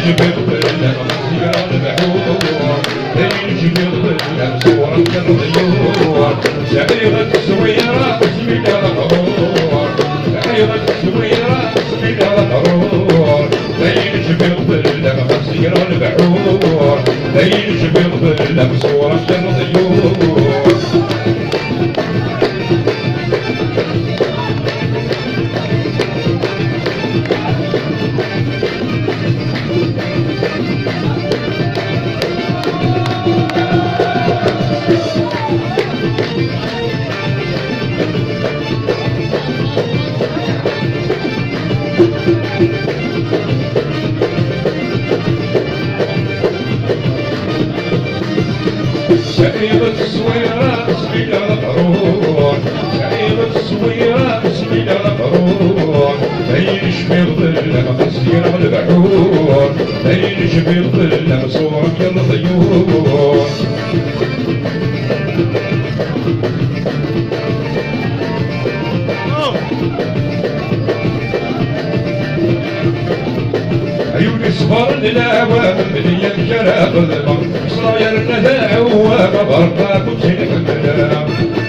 جبل ظلام مسيرة البحور ليل جبل ظلام صورة الضيور شعيرة الزويرة سميدة الغرور شعيرة الزويرة سميدة الغرور ليل جبل ظلام مسيرة البحور ليل جبل ظلام صورة الضيور شعيرة الصويرة سميدة الغرور شعيرة الصويرة سميدة الغرور ليل شبيل ظلام مسيرة البحور ليل شبيل ظلام صورة الضيور عيوني صفر للعوام مليان شراب الظلام صاير الندى عوام برقا كنت نكمل